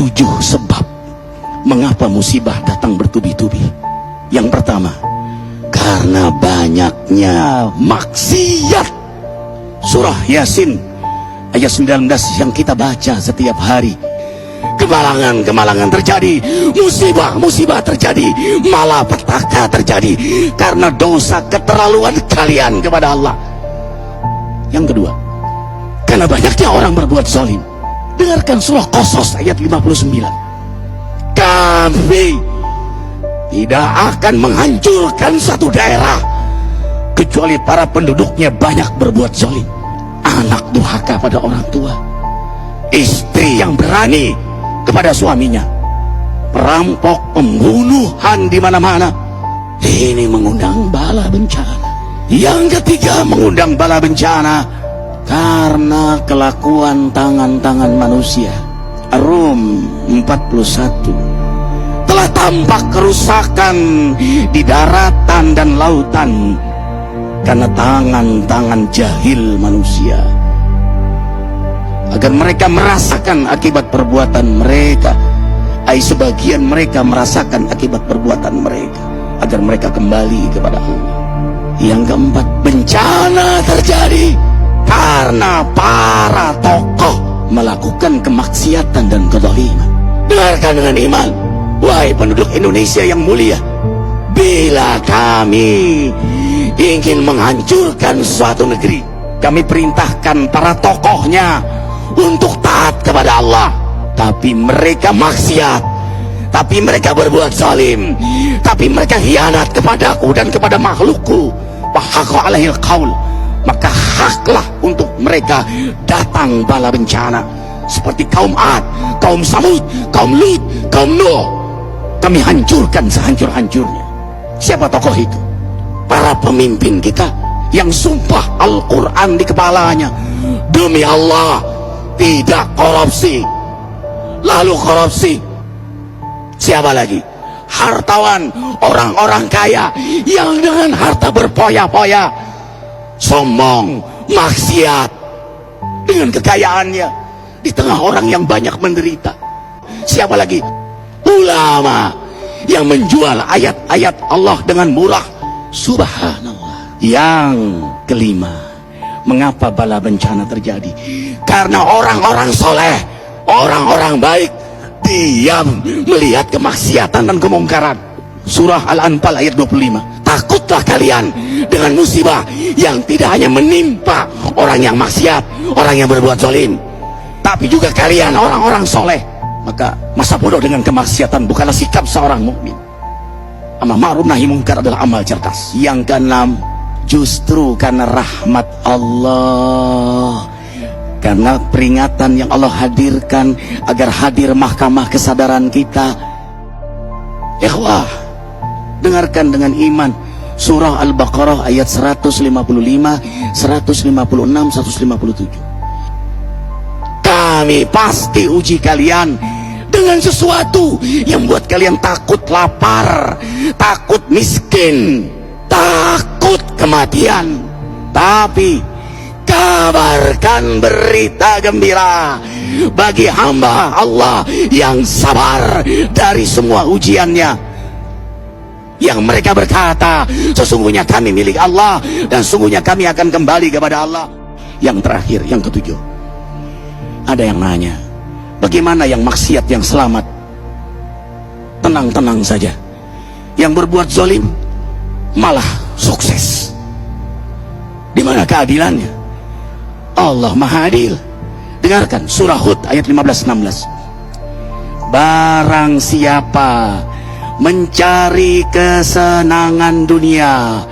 7 sebab mengapa musibah datang bertubi-tubi. Yang pertama, karena banyaknya maksiat. Surah Yasin ayat 19 yang kita baca setiap hari. Kemalangan terjadi, musibah terjadi, malapetaka terjadi karena dosa keterlaluan kalian kepada Allah. Yang kedua, karena banyaknya orang berbuat zalim. Dengarkan surah Qasas ayat 59. Kami tidak akan menghancurkan satu daerah kecuali para penduduknya banyak berbuat zalim. Anak durhaka pada orang tua, istri yang berani kepada suaminya, perampok, pembunuhan di mana-mana. Ini mengundang bala bencana. Yang ketiga, mengundang bala bencana karena kelakuan tangan-tangan manusia. Rum 41. Telah tampak kerusakan di daratan dan lautan karena tangan-tangan jahil manusia, agar mereka merasakan akibat perbuatan mereka. Sebagian mereka merasakan akibat perbuatan mereka, agar mereka kembali kepada Allah. Yang keempat, bencana terjadi karena para tokoh melakukan kemaksiatan dan kezaliman. Dengarkan dengan iman, wahai penduduk Indonesia yang mulia. Bila kami ingin menghancurkan suatu negeri, kami perintahkan para tokohnya untuk taat kepada Allah, tapi mereka maksiat, tapi mereka berbuat zalim, tapi mereka khianat kepadaku dan kepada makhlukku. Fahaqa alaihil qaul, maka haklah untuk mereka datang bala bencana seperti kaum Ad, kaum Samud, kaum Lut, kaum Nuh. Kami hancurkan sehancur-hancurnya. Siapa tokoh itu? Para pemimpin kita yang sumpah Al-Quran di kepalanya, demi Allah tidak korupsi. Lalu korupsi. Siapa lagi? Hartawan, orang-orang kaya yang dengan harta berpoya-poya, sombong, maksiat dengan kekayaannya di tengah orang yang banyak menderita. Siapa lagi? Ulama yang menjual ayat-ayat Allah dengan murah. Subhanallah. Yang kelima, mengapa bala bencana terjadi? Karena orang-orang soleh, orang-orang baik diam melihat kemaksiatan dan kemungkaran. Surah Al-Anfal ayat 25. Takutlah kalian dengan musibah yang tidak hanya menimpa orang yang maksiat, orang yang berbuat zalim, tapi juga kalian orang-orang soleh. Maka masa bodoh dengan kemaksiatan bukanlah sikap seorang mukmin. Amar ma'ruf nahi mungkar adalah amal cerdas. Yang keenam, justru karena rahmat Allah, karena peringatan yang Allah hadirkan agar hadir mahkamah kesadaran kita. Ikhwah, dengarkan dengan iman surah Al-Baqarah ayat 155, 156, 157. Kami pasti uji kalian dengan sesuatu yang buat kalian takut lapar, takut miskin, takut kematian. Tapi kabarkan berita gembira bagi hamba Allah yang sabar dari semua ujiannya, yang mereka berkata, sesungguhnya kami milik Allah dan sungguhnya kami akan kembali kepada Allah. Yang terakhir, yang ketujuh, ada yang nanya, bagaimana yang maksiat yang selamat? Tenang-tenang saja. Yang berbuat zalim malah sukses. Di mana keadilannya? Allah Maha Adil. Dengarkan surah Hud ayat 15-16. Barang siapa mencari kesenangan dunia,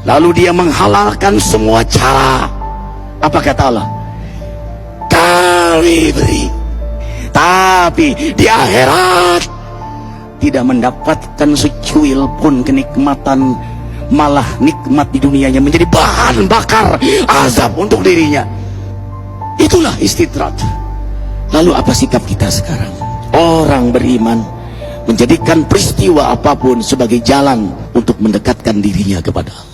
lalu dia menghalalkan semua cara, apa kata Allah? Kami beri, tapi di akhirat tidak mendapatkan secuil pun kenikmatan, malah nikmat di dunianya menjadi bahan bakar azab untuk dirinya. Itulah istidrat. Lalu apa sikap kita sekarang? Orang beriman menjadikan peristiwa apapun sebagai jalan untuk mendekatkan dirinya kepada Allah.